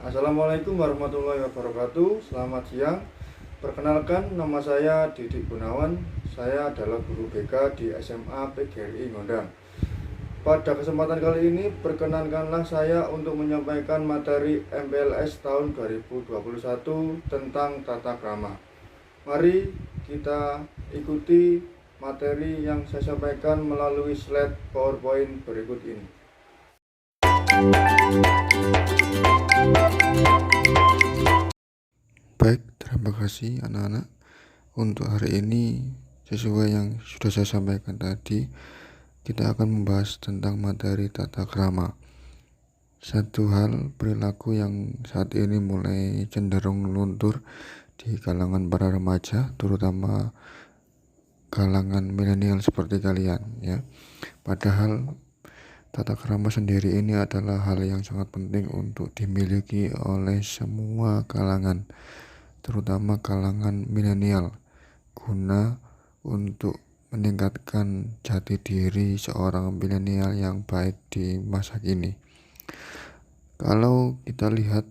Assalamualaikum warahmatullahi wabarakatuh. Selamat siang. Perkenalkan, nama saya Didik Gunawan. Saya adalah guru BK di SMA PGRI Ngondang. Pada kesempatan kali ini, perkenankanlah saya untuk menyampaikan materi MPLS tahun 2021 tentang tata krama. Mari kita ikuti materi yang saya sampaikan melalui slide PowerPoint berikut ini. Baik, terima kasih anak-anak. Untuk hari ini, sesuai yang sudah saya sampaikan tadi, kita akan membahas tentang materi tata krama. Satu hal perilaku yang saat ini mulai cenderung luntur di kalangan para remaja, terutama kalangan milenial seperti kalian, ya. Padahal tata krama sendiri ini adalah hal yang sangat penting untuk dimiliki oleh semua kalangan, terutama kalangan milenial, guna untuk meningkatkan jati diri seorang milenial yang baik di masa kini. Kalau kita lihat,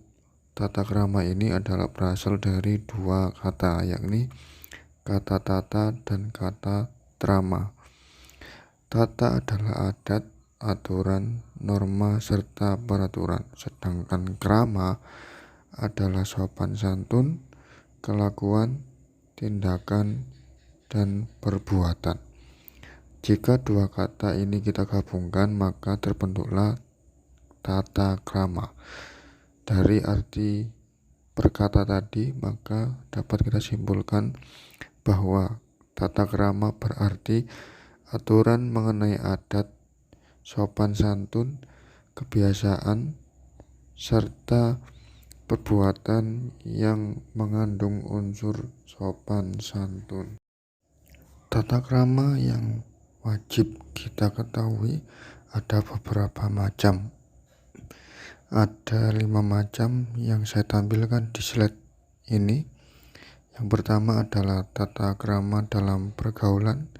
tata krama ini adalah berasal dari dua kata, yakni kata tata dan kata trama. Tata adalah adat, aturan, norma, serta peraturan, sedangkan krama adalah sopan santun, kelakuan, tindakan, dan perbuatan. Jika dua kata ini kita gabungkan, maka terbentuklah tata krama. Dari arti perkata tadi, maka dapat kita simpulkan bahwa tata krama berarti aturan mengenai adat, sopan santun, kebiasaan, serta perbuatan yang mengandung unsur sopan santun. Tata krama yang wajib kita ketahui ada beberapa macam. Ada 5 macam yang saya tampilkan di slide ini. Yang pertama adalah tata krama dalam pergaulan.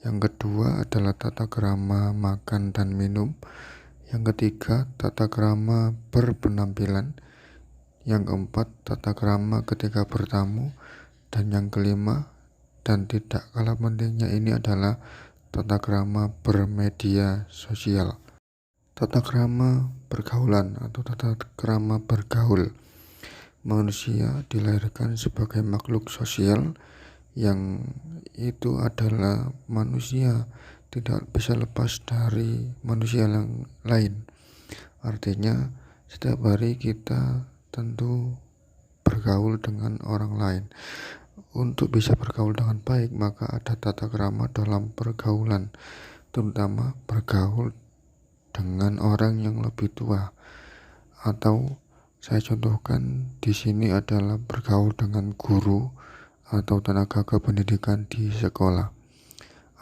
Yang kedua adalah tata krama makan dan minum. Yang ketiga, tata krama berpenampilan. Yang keempat, tata krama ketika bertamu. Dan yang kelima, dan tidak kalah pentingnya, ini adalah tata krama bermedia sosial. Tata krama pergaulan atau tata krama bergaul. Manusia dilahirkan sebagai makhluk sosial, yang itu adalah manusia tidak bisa lepas dari manusia yang lain. Artinya setiap hari kita tentu bergaul dengan orang lain. Untuk bisa bergaul dengan baik, maka ada tata krama dalam pergaulan, terutama bergaul dengan orang yang lebih tua. Atau saya contohkan di sini adalah bergaul dengan guru atau tenaga kependidikan di sekolah.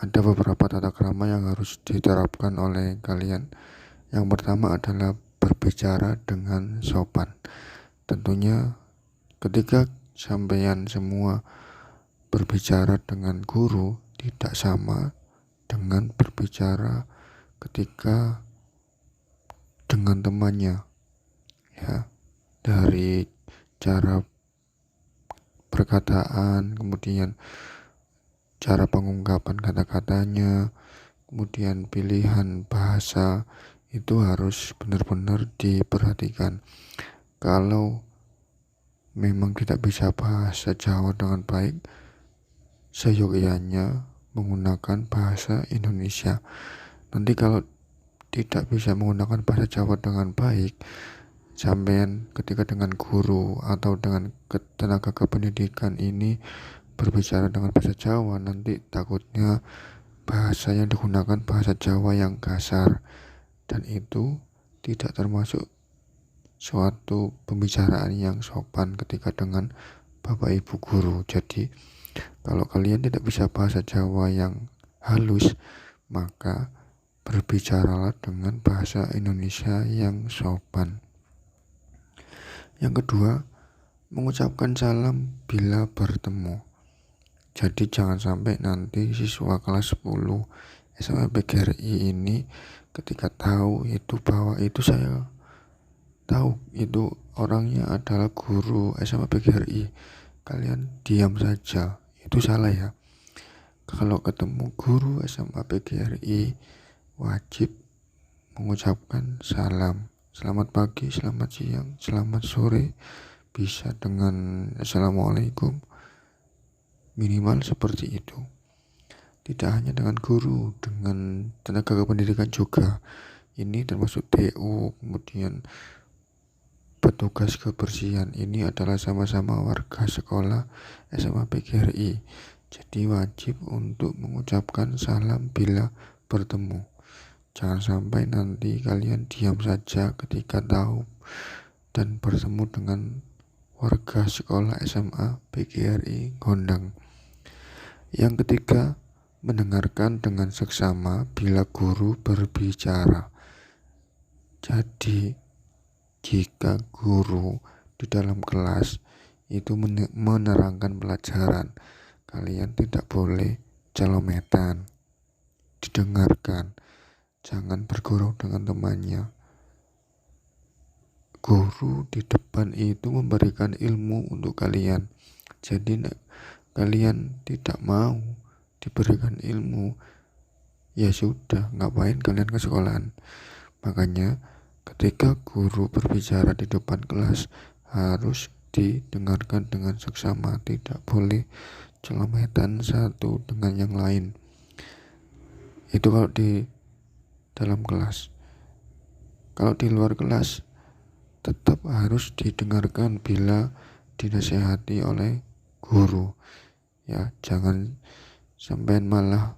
Ada beberapa tata krama yang harus diterapkan oleh kalian. Yang pertama adalah berbicara dengan sopan. Tentunya ketika sampeyan semua berbicara dengan guru tidak sama dengan berbicara ketika dengan temannya, ya. Dari cara perkataan, kemudian cara pengungkapan kata-katanya, kemudian pilihan bahasa, itu harus benar-benar diperhatikan. Kalau memang tidak bisa bahasa Jawa dengan baik, seyogyanya menggunakan bahasa Indonesia. Nanti kalau tidak bisa menggunakan bahasa Jawa dengan baik, sampean ketika dengan guru atau dengan tenaga kependidikan ini berbicara dengan bahasa Jawa, nanti takutnya bahasa yang digunakan bahasa Jawa yang kasar, dan itu tidak termasuk suatu pembicaraan yang sopan ketika dengan Bapak Ibu guru. Jadi kalau kalian tidak bisa bahasa Jawa yang halus, maka berbicaralah dengan bahasa Indonesia yang sopan. Yang kedua, mengucapkan salam bila bertemu. Jadi jangan sampai nanti siswa kelas 10 SMA PGRI ini ketika tahu itu bahwa itu saya tahu itu orangnya adalah guru SMA PGRI, kalian diam saja, itu salah ya. Kalau ketemu guru SMA PGRI wajib mengucapkan salam, selamat pagi, selamat siang, selamat sore, bisa dengan assalamualaikum, minimal seperti itu. Tidak hanya dengan guru, dengan tenaga kependidikan juga. Ini termasuk TU, kemudian petugas kebersihan. Ini adalah sama-sama warga sekolah SMA PGRI. Jadi wajib untuk mengucapkan salam bila bertemu. Jangan sampai nanti kalian diam saja ketika tahu dan bertemu dengan warga sekolah SMA PGRI Gondang. Yang ketiga, mendengarkan dengan seksama bila guru berbicara. Jadi, jika guru di dalam kelas itu menerangkan pelajaran, kalian tidak boleh celometan, didengarkan, jangan bergurau dengan temannya. Guru di depan itu memberikan ilmu untuk kalian. Jadi kalian tidak mau diberikan ilmu, ya sudah, ngapain kalian ke sekolahan. Makanya ketika guru berbicara di depan kelas harus didengarkan dengan seksama, tidak boleh celometan satu dengan yang lain. Itu kalau di dalam kelas. Kalau di luar kelas tetap harus didengarkan bila dinasehati oleh guru. Ya, jangan sampai malah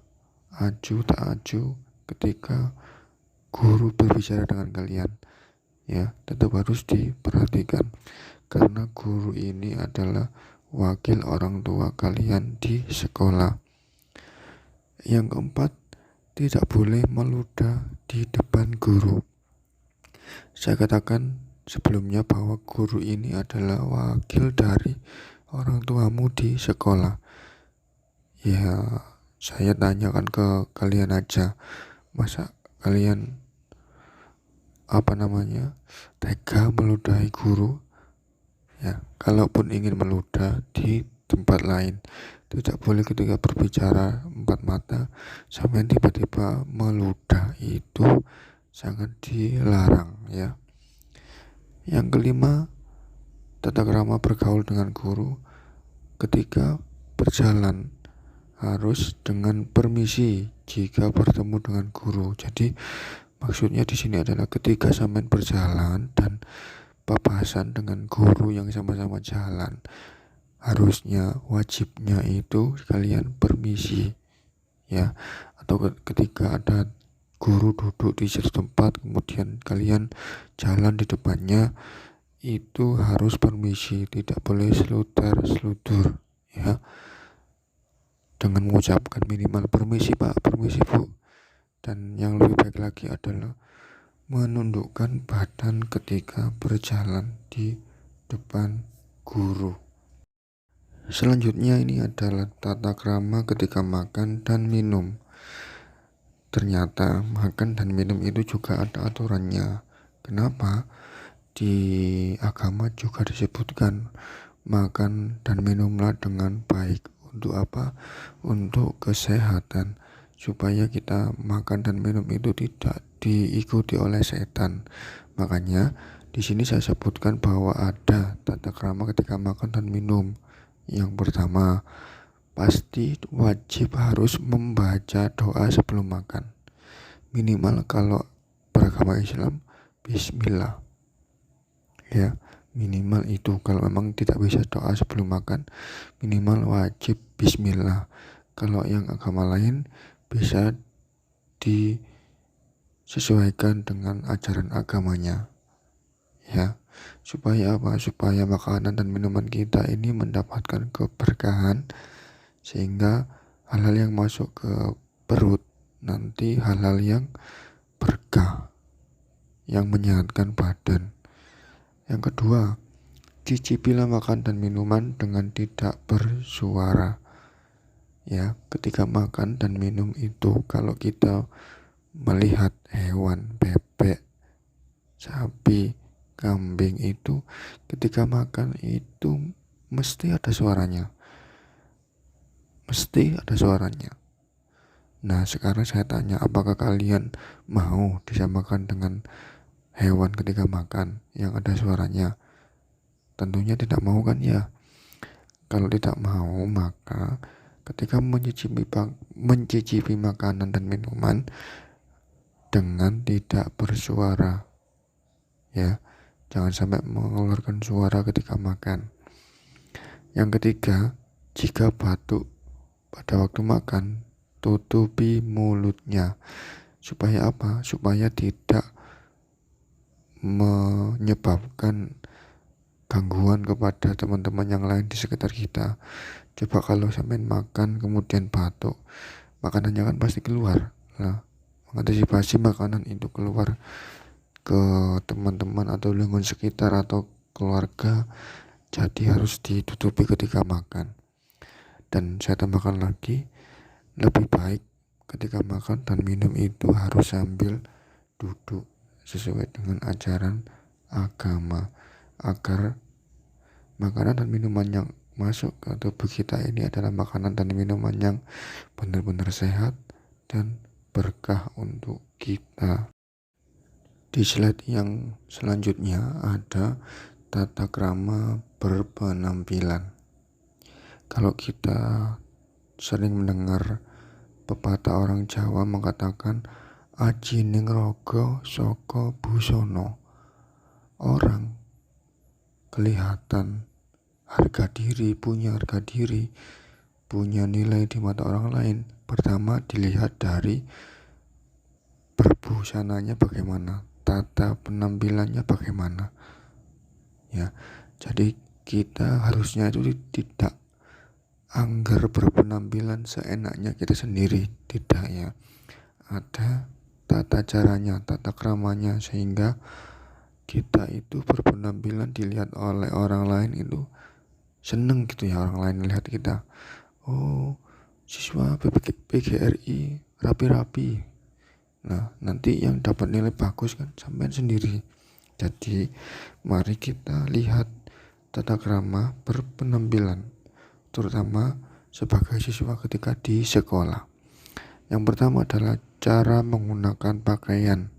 aju tak aju ketika guru berbicara dengan kalian. Ya, tetap harus diperhatikan karena guru ini adalah wakil orang tua kalian di sekolah. Yang keempat, tidak boleh meludah di depan guru. Saya katakan sebelumnya bahwa guru ini adalah wakil dari orang tuamu di sekolah. Ya, saya tanyakan ke kalian aja, masa kalian tega meludahi guru? Ya, kalaupun ingin meludah di tempat lain, tidak boleh ketika berbicara empat mata sampai tiba-tiba meludah, itu sangat dilarang ya. Yang kelima, tata krama bergaul dengan guru ketika berjalan harus dengan permisi jika bertemu dengan guru. Jadi maksudnya di sini adalah ketika sampean berjalan dan papasan dengan guru yang sama-sama jalan, harusnya wajibnya itu kalian permisi ya. Atau ketika ada guru duduk di satu tempat kemudian kalian jalan di depannya, itu harus permisi, tidak boleh seludur ya, dengan mengucapkan minimal permisi Pak, permisi Bu. Dan yang lebih baik lagi adalah menundukkan badan ketika berjalan di depan guru. Selanjutnya ini adalah tata krama ketika makan dan minum. Ternyata makan dan minum itu juga ada aturannya. Kenapa? Di agama juga disebutkan makan dan minumlah dengan baik. Untuk apa? Untuk kesehatan, supaya kita makan dan minum itu tidak diikuti oleh setan. Makanya di sini saya sebutkan bahwa ada tata krama ketika makan dan minum. Yang pertama, pasti wajib harus membaca doa sebelum makan. Minimal kalau beragama Islam, bismillah. Ya, minimal itu. Kalau memang tidak bisa doa sebelum makan, minimal wajib bismillah. Kalau yang agama lain bisa disesuaikan dengan ajaran agamanya ya. Supaya apa? Supaya makanan dan minuman kita ini mendapatkan keberkahan, sehingga hal-hal yang masuk ke perut nanti hal-hal yang berkah, yang menyehatkan badan. Yang kedua, cicipilah makan dan minuman dengan tidak bersuara. Ya, ketika makan dan minum itu kalau kita melihat hewan, bebek, sapi, kambing itu ketika makan itu mesti ada suaranya. Mesti ada suaranya. Nah, sekarang saya tanya, apakah kalian mau disamakan dengan hewan ketika makan yang ada suaranya? Tentunya tidak mau kan ya? Kalau tidak mau, maka ketika mencicipi makanan dan minuman dengan tidak bersuara, ya, jangan sampai mengeluarkan suara ketika makan. Yang ketiga, jika batuk pada waktu makan, tutupi mulutnya. Supaya apa? Supaya tidak menyebabkan gangguan kepada teman-teman yang lain di sekitar kita. Coba kalau sampai makan kemudian batuk, makanannya kan pasti keluar. Nah, mengantisipasi makanan itu keluar ke teman-teman atau lingkungan sekitar atau keluarga, jadi harus ditutupi ketika makan. Dan saya tambahkan lagi, lebih baik ketika makan dan minum itu harus sambil duduk sesuai dengan ajaran agama, agar makanan dan minuman yang masuk ke tubuh kita ini adalah makanan dan minuman yang benar-benar sehat dan berkah untuk kita. Di slide yang selanjutnya ada tata krama berpenampilan. Kalau kita sering mendengar pepatah orang Jawa mengatakan aji ning raga saka busana. Orang kelihatan punya harga diri, punya nilai di mata orang lain. Pertama dilihat dari berbusananya bagaimana, tata penampilannya bagaimana. Ya, jadi kita harusnya itu tidak anggar berpenampilan seenaknya kita sendiri, tidak ya. Ada tata caranya, tata kramanya, sehingga kita itu berpenampilan dilihat oleh orang lain itu seneng gitu ya, orang lain lihat kita, oh siswa PGRI rapi-rapi. Nah, nanti yang dapat nilai bagus kan sampean sendiri. Jadi mari kita lihat tata krama berpenampilan, terutama sebagai siswa ketika di sekolah. Yang pertama adalah cara menggunakan pakaian.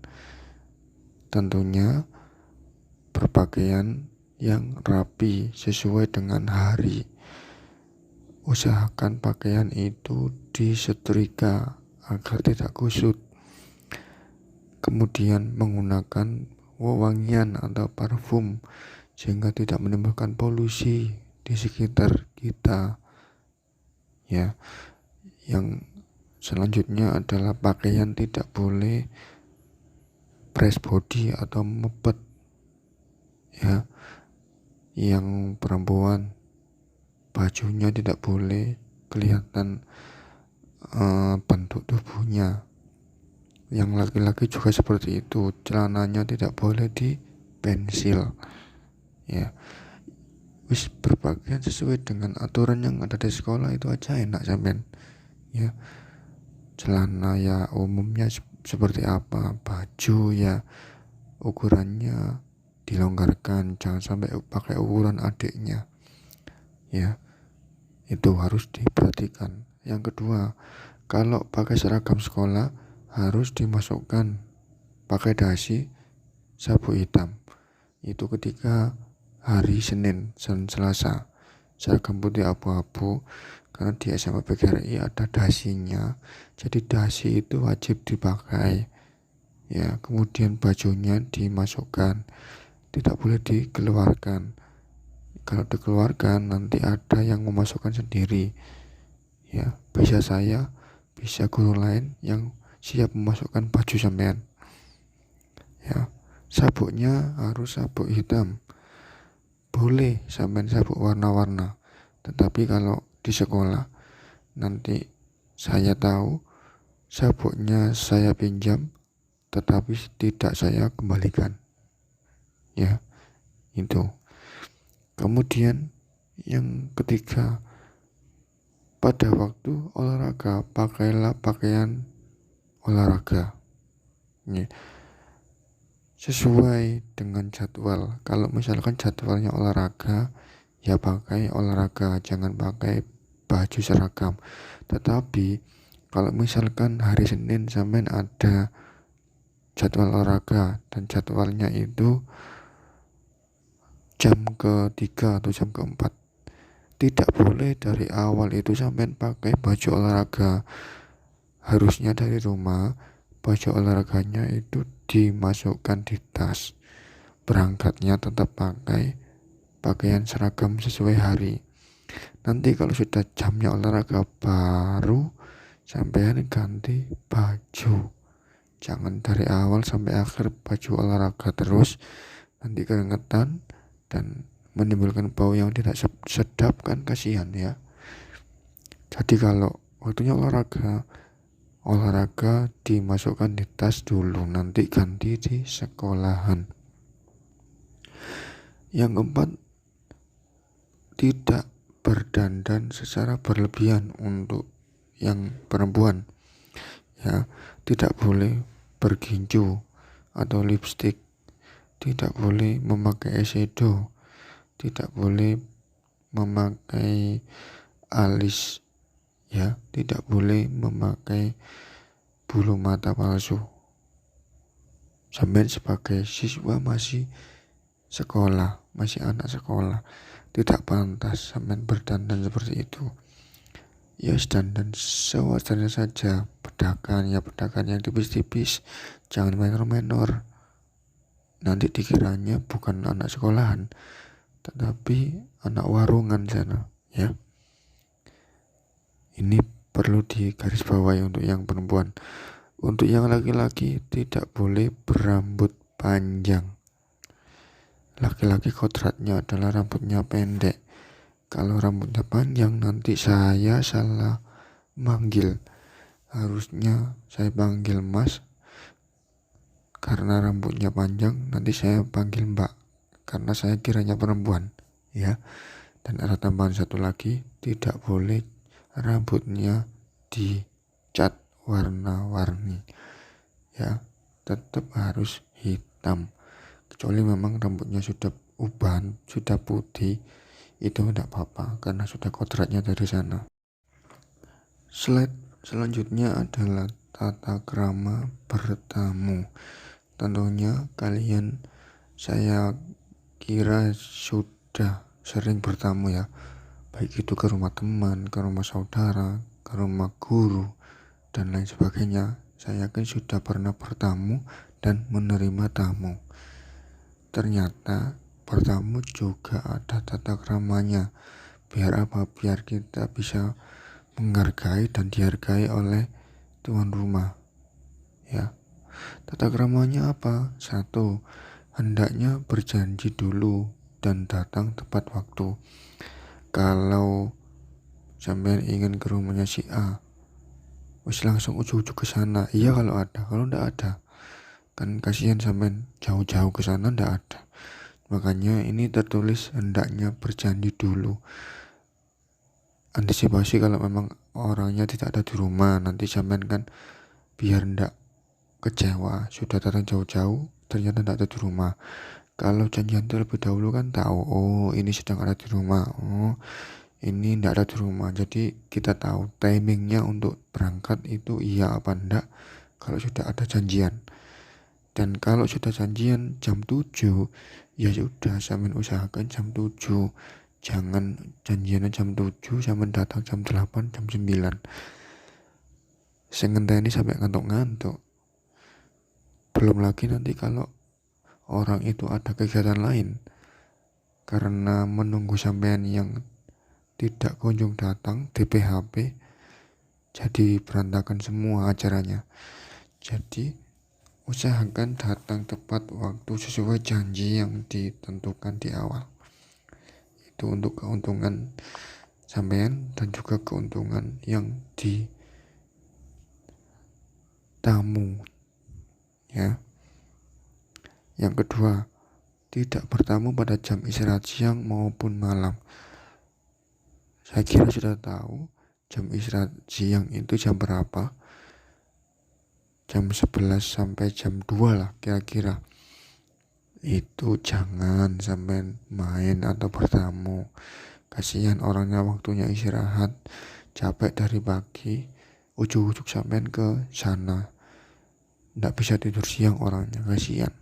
Tentunya berpakaian yang rapi sesuai dengan hari. Usahakan pakaian itu disetrika agar tidak kusut. Kemudian menggunakan wewangian atau parfum sehingga tidak menimbulkan polusi di sekitar kita. Ya, yang selanjutnya adalah pakaian tidak boleh press body atau mepet. Ya, yang perempuan bajunya tidak boleh kelihatan bentuk tubuhnya. Yang laki-laki juga seperti itu, celananya tidak boleh dipensil. Ya, wis berpakaian sesuai dengan aturan yang ada di sekolah itu aja enak sampean. Ya, celana ya umumnya seperti apa, baju ya ukurannya dilonggarkan, jangan sampai pakai ukuran adiknya. Ya, itu harus diperhatikan. Yang kedua, kalau pakai seragam sekolah harus dimasukkan pakai dasi sabuk hitam. Itu ketika hari Senin dan Selasa. Seragam putih abu-abu, karena di SMA PGRI ada dasinya. Jadi dasi itu wajib dipakai. Ya, kemudian bajunya dimasukkan, tidak boleh dikeluarkan. Kalau dikeluarkan nanti ada yang memasukkan sendiri. Ya, bisa saya, bisa guru lain yang siap memasukkan baju sampean. Ya, sabuknya harus sabuk hitam. Boleh sampean sabuk warna-warna, tetapi kalau di sekolah nanti saya tahu sabuknya saya pinjam tetapi tidak saya kembalikan. Ya, itu. Kemudian yang ketiga, pada waktu olahraga pakailah pakaian olahraga. sesuai dengan jadwal. Kalau misalkan jadwalnya olahraga, ya pakai olahraga, jangan pakai baju seragam. Tetapi kalau misalkan hari Senin sampean ada jadwal olahraga dan jadwalnya itu jam ketiga atau jam keempat, tidak boleh dari awal itu sampean pakai baju olahraga. Harusnya dari rumah baju olahraganya itu dimasukkan di tas. Berangkatnya tetap pakai pakaian seragam sesuai hari. Nanti kalau sudah jamnya olahraga baru sampean ganti baju. Jangan dari awal sampai akhir baju olahraga terus, nanti keringetan dan menimbulkan bau yang tidak sedap, kan kasihan ya. Jadi kalau waktunya olahraga dimasukkan di tas dulu, nanti ganti di sekolahan. Yang keempat, tidak berdandan secara berlebihan untuk yang perempuan ya. Tidak boleh berginju atau lipstick, tidak boleh memakai eyeshadow, tidak boleh memakai alis ya, tidak boleh memakai bulu mata palsu. Sampai sebagai siswa masih sekolah, masih anak sekolah, tidak pantas sampai berdandan seperti itu. Ya dandan sewajarnya saja, bedakan yang tipis-tipis, jangan menor-menor. Nanti dikiranya bukan anak sekolahan, tetapi anak warungan sana ya. Ini perlu digarisbawahi untuk yang perempuan. Untuk yang laki-laki tidak boleh berambut panjang. Laki-laki kodratnya adalah rambutnya pendek. Kalau rambutnya panjang nanti saya salah manggil. Harusnya saya panggil Mas karena rambutnya panjang, nanti saya panggil Mbak karena saya kiranya perempuan ya. Dan ada tambahan satu lagi, tidak boleh rambutnya dicat warna-warni ya, tetap harus hitam. Kecuali memang rambutnya sudah uban, sudah putih, itu tidak apa-apa karena sudah kodratnya dari sana. Slide selanjutnya adalah tata krama bertamu. Tentunya kalian, saya kira sudah sering bertamu ya, baik itu ke rumah teman, ke rumah saudara, ke rumah guru, dan lain sebagainya. Saya yakin sudah pernah bertamu dan menerima tamu. Ternyata bertamu juga ada tata kramanya. Biar apa? Biar kita bisa menghargai dan dihargai oleh tuan rumah ya. Tata kramanya apa? Satu, hendaknya berjanji dulu dan datang tepat waktu. Kalau sampai ingin ke rumahnya si A, wis langsung ujuk-ujuk ke sana. Iya kalau ada, kalau ndak ada kan kasihan sampai jauh-jauh ke sana, ndak ada. Makanya ini tertulis hendaknya berjanji dulu. Antisipasi kalau memang orangnya tidak ada di rumah, nanti sampean kan biar ndak kecewa, sudah datang jauh-jauh ternyata tidak ada di rumah. Kalau janjian terlebih dahulu kan tahu, oh ini sedang ada di rumah, oh ini tidak ada di rumah, jadi kita tahu timingnya untuk berangkat itu iya apa enggak kalau sudah ada janjian. Dan kalau sudah janjian jam 7, ya sudah sampean usahakan jam 7. Jangan janjiannya jam 7 sampean datang jam 8, jam 9. Ini sampai ngantuk-ngantuk. Belum lagi nanti kalau orang itu ada kegiatan lain karena menunggu sampean yang tidak kunjung datang di PHP, jadi berantakan semua acaranya. Jadi usahakan datang tepat waktu sesuai janji yang ditentukan di awal. Itu untuk keuntungan sampean dan juga keuntungan yang di tamu ya. Yang kedua, tidak bertamu pada jam istirahat siang maupun malam. Saya kira sudah tahu jam istirahat siang itu jam berapa. Jam 11 sampai jam 2 lah kira-kira. itu jangan sampai main atau bertamu. Kasihan orangnya waktunya istirahat, capek dari pagi, ujuk-ujuk sampean ke sana. Nggak bisa tidur siang orangnya, kasihan.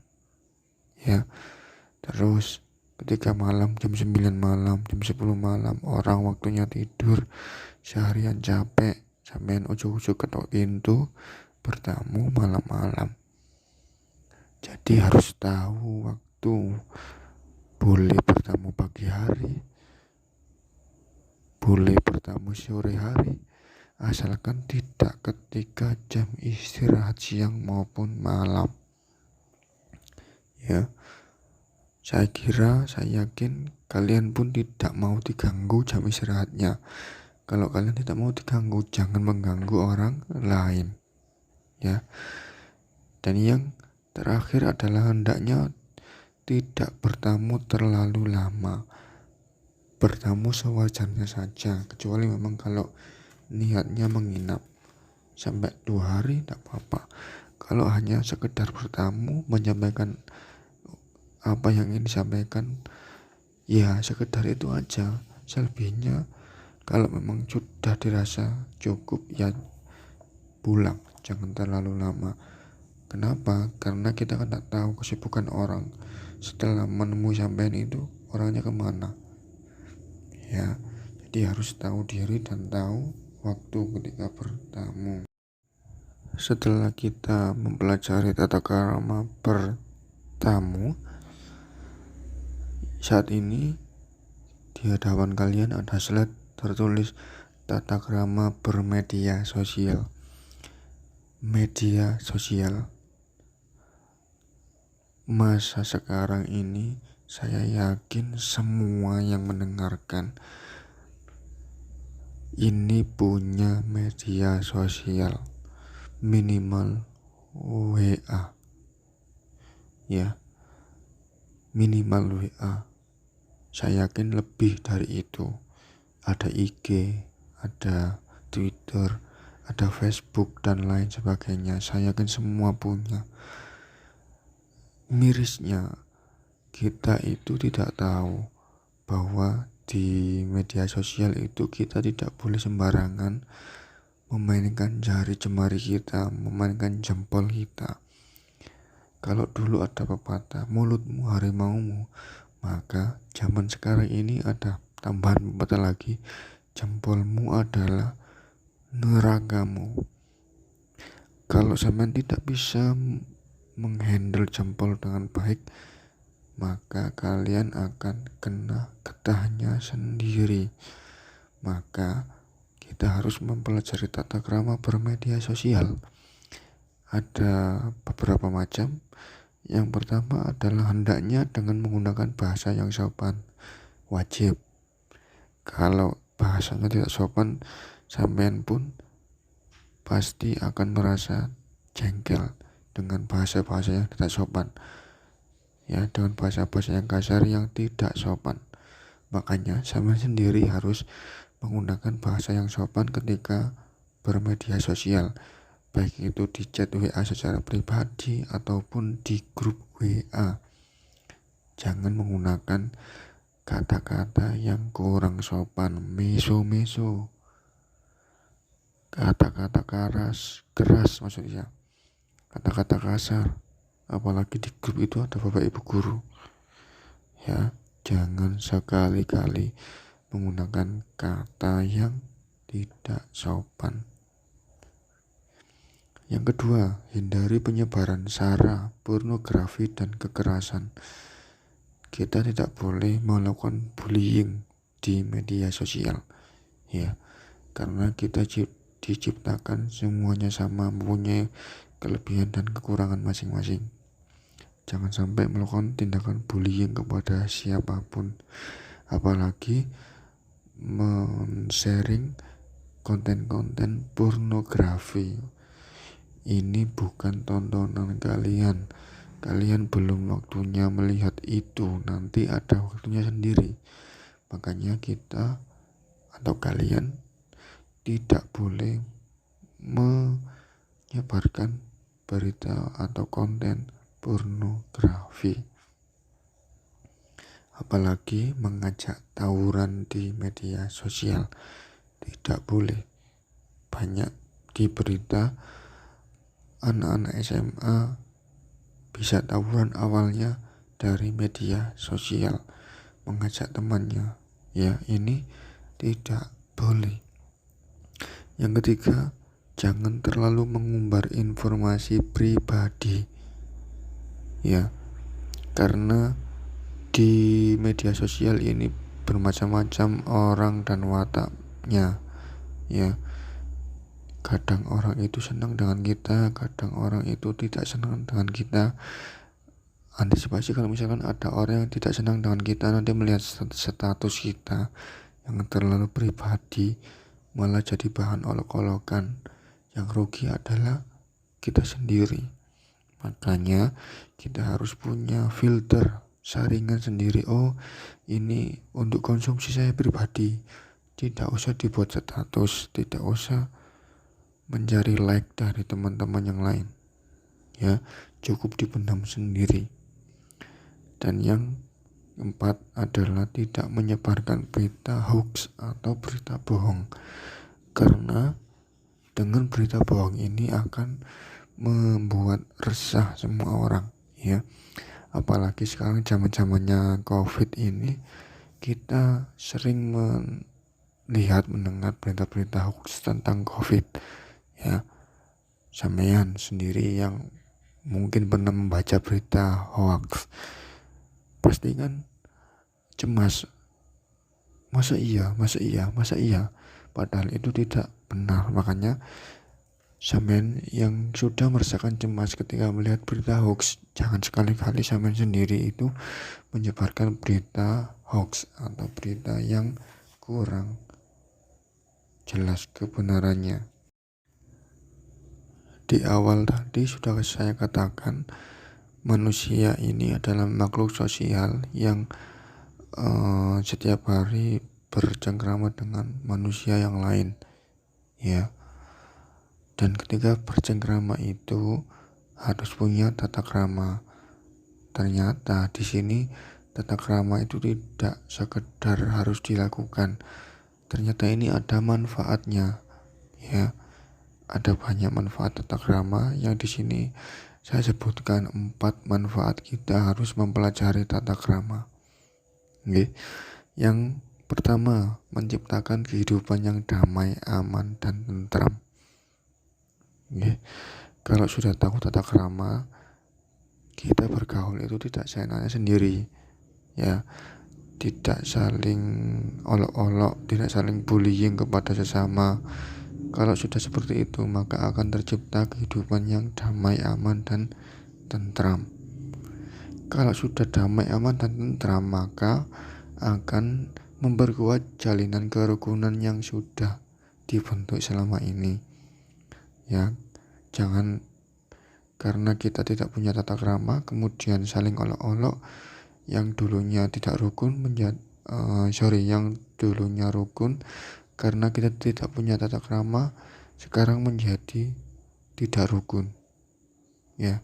Ya, terus ketika malam jam 9 malam, jam 10 malam, orang waktunya tidur, seharian capek, sampean ujuk-ujuk ketok pintu, bertamu malam-malam. Jadi harus tahu waktu, boleh bertamu pagi hari, boleh bertamu sore hari, asalkan tidak ketika jam istirahat siang maupun malam. Ya, saya yakin kalian pun tidak mau diganggu jam istirahatnya. Kalau kalian tidak mau diganggu, jangan mengganggu orang lain. Ya. Dan yang terakhir adalah hendaknya tidak bertamu terlalu lama. Bertamu sewajarnya saja, kecuali memang kalau niatnya menginap sampai 2 hari tidak apa-apa. Kalau hanya sekedar bertamu, menyampaikan apa yang ingin disampaikan, ya sekedar itu aja. Selebihnya kalau memang sudah dirasa cukup, ya pulang, jangan terlalu lama. Kenapa? Karena kita kan tak tahu kesibukan orang. Setelah menemui sampean itu, orangnya kemana. Ya, jadi harus tahu diri dan tahu waktu ketika bertamu. Setelah kita mempelajari tata krama bertamu, saat ini di hadapan kalian ada slide tertulis tata krama bermedia sosial. Media sosial masa sekarang ini, saya yakin semua yang mendengarkan ini punya media sosial, minimal WA. Ya, minimal WA. Saya yakin lebih dari itu. Ada IG, ada Twitter, ada Facebook dan lain sebagainya. Saya yakin semua punya. Mirisnya, kita itu tidak tahu bahwa di media sosial itu kita tidak boleh sembarangan memainkan jari jemari kita, memainkan jempol kita. Kalau dulu ada pepatah, mulutmu harimaumu, maka zaman sekarang ini ada tambahan pepatah lagi, jempolmu adalah nerakamu. Kalau sampean tidak bisa menghandle jempol dengan baik, maka kalian akan kena getahnya sendiri. Maka kita harus mempelajari tata krama bermedia sosial. Ada beberapa macam. Yang pertama adalah hendaknya dengan menggunakan bahasa yang sopan, wajib. Kalau bahasanya tidak sopan, sampean pun pasti akan merasa jengkel dengan bahasa-bahasa yang tidak sopan. Ya, dengan bahasa-bahasa yang kasar yang tidak sopan. Makanya sampean sendiri harus menggunakan bahasa yang sopan ketika bermedia sosial, baik itu di chat WA secara pribadi ataupun di grup WA. Jangan menggunakan kata-kata yang kurang sopan, meso-meso, kata-kata keras maksudnya, kata-kata kasar. Apalagi di grup itu ada bapak ibu guru. Ya, jangan sekali-kali menggunakan kata yang tidak sopan. Yang kedua, hindari penyebaran sara, pornografi, dan kekerasan. Kita tidak boleh melakukan bullying di media sosial, ya, karena kita diciptakan semuanya sama, mempunyai kelebihan dan kekurangan masing-masing. Jangan sampai melakukan tindakan bullying kepada siapapun, apalagi men-sharing konten-konten pornografi. Ini bukan tontonan kalian. Kalian belum waktunya melihat itu, nanti ada waktunya sendiri. Makanya kita atau kalian tidak boleh menyebarkan berita atau konten pornografi. apalagi mengajak tawuran di media sosial. Tidak boleh. Banyak di berita anak-anak SMA bisa tawuran awalnya dari media sosial, mengajak temannya. Ya, ini tidak boleh. Yang ketiga, jangan terlalu mengumbar informasi pribadi. Ya, karena di media sosial ini bermacam-macam orang dan wataknya. Ya, kadang orang itu senang dengan kita, kadang orang itu tidak senang dengan kita. Antisipasi kalau misalkan ada orang yang tidak senang dengan kita, nanti melihat status kita yang terlalu pribadi, malah jadi bahan olok-olokan. Yang rugi adalah kita sendiri. Makanya kita harus punya filter saringan sendiri. Oh, ini untuk konsumsi saya pribadi, tidak usah dibuat status, tidak usah mencari like dari teman-teman yang lain. Ya, cukup dipendam sendiri. Dan yang keempat adalah tidak menyebarkan berita hoax atau berita bohong, karena dengan berita bohong ini akan membuat resah semua orang. Ya, apalagi sekarang zamannya COVID ini, kita sering melihat mendengar berita-berita hoax tentang COVID. Ya, sampean sendiri yang mungkin pernah membaca berita hoax, pasti kan cemas. Masa iya, padahal itu tidak benar. Makanya sampean yang sudah merasakan cemas ketika melihat berita hoax, jangan sekali-kali sampean sendiri itu menyebarkan berita hoax atau berita yang kurang jelas kebenarannya. Di awal tadi sudah saya katakan, manusia ini adalah makhluk sosial yang setiap hari bercengkrama dengan manusia yang lain. Ya, dan ketika bercengkrama itu harus punya tata krama. Ternyata di sini tata krama itu tidak sekedar harus dilakukan. Ternyata ini ada manfaatnya. Ya, ada banyak manfaat tata krama yang di sini saya sebutkan 4 manfaat kita harus mempelajari tata krama. Oke. Yang pertama, menciptakan kehidupan yang damai, aman, dan tentram. Oke. Kalau sudah tahu tata krama, kita bergaul itu tidak seenaknya sendiri. Ya, tidak saling olok-olok, tidak saling bullying kepada sesama. Kalau sudah seperti itu, maka akan tercipta kehidupan yang damai, aman, dan tentram. Kalau sudah damai, aman, dan tentram, maka akan memperkuat jalinan kerukunan yang sudah dibentuk selama ini. Ya, jangan karena kita tidak punya tata krama kemudian saling olok-olok. Yang dulunya tidak rukun yang dulunya rukun, karena kita tidak punya tata krama sekarang menjadi tidak rukun. Ya,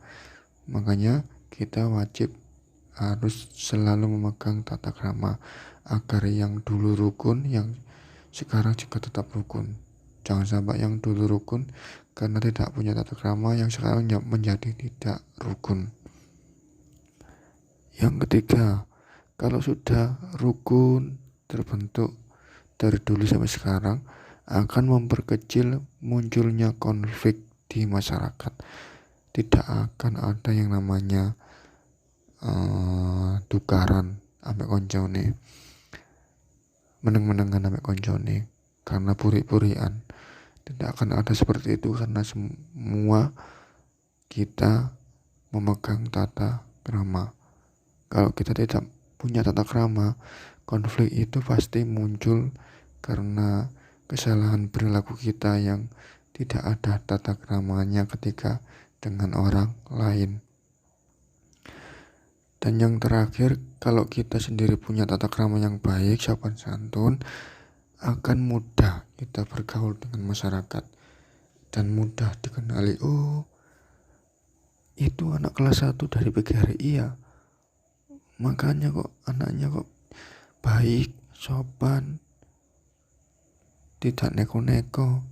makanya kita wajib harus selalu memegang tata krama agar yang dulu rukun yang sekarang juga tetap rukun. Jangan sampai yang dulu rukun karena tidak punya tata krama yang sekarang menjadi tidak rukun. Yang ketiga, kalau sudah rukun terbentuk dari dulu sampai sekarang, akan memperkecil munculnya konflik di masyarakat. Tidak akan ada yang namanya tukaran ambek koncone, meneng-menengan ambek koncone karena puri-purian. Tidak akan ada seperti itu karena semua kita memegang tata krama. Kalau kita tidak punya tata krama, konflik itu pasti muncul karena kesalahan perilaku kita yang tidak ada tata kramanya ketika dengan orang lain. Dan yang terakhir, kalau kita sendiri punya tata krama yang baik, sopan santun, akan mudah kita bergaul dengan masyarakat dan mudah dikenali. Oh, itu anak kelas 1 dari PGRI ya. makanya kok anaknya kok baik, sopan, tidak neko-neko.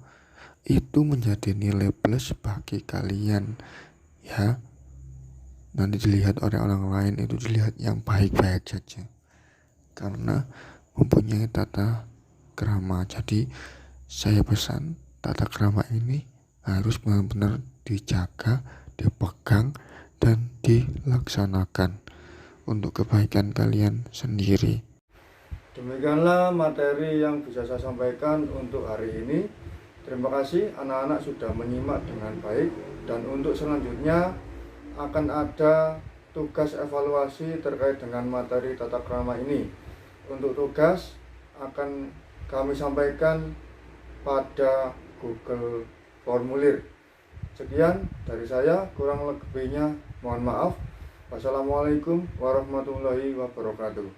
Itu menjadi nilai plus bagi kalian ya. Nanti dilihat oleh orang lain itu dilihat yang baik-baik saja, karena mempunyai tata krama. Jadi saya pesan tata krama ini harus benar-benar dijaga, dipegang, dan dilaksanakan untuk kebaikan kalian sendiri. Demikianlah materi yang bisa saya sampaikan untuk hari ini. Terima kasih anak-anak sudah menyimak dengan baik, dan untuk selanjutnya akan ada tugas evaluasi terkait dengan materi tata krama ini. Untuk tugas akan kami sampaikan pada Google Formulir. Sekian dari saya, kurang lebihnya mohon maaf. Wassalamualaikum warahmatullahi wabarakatuh.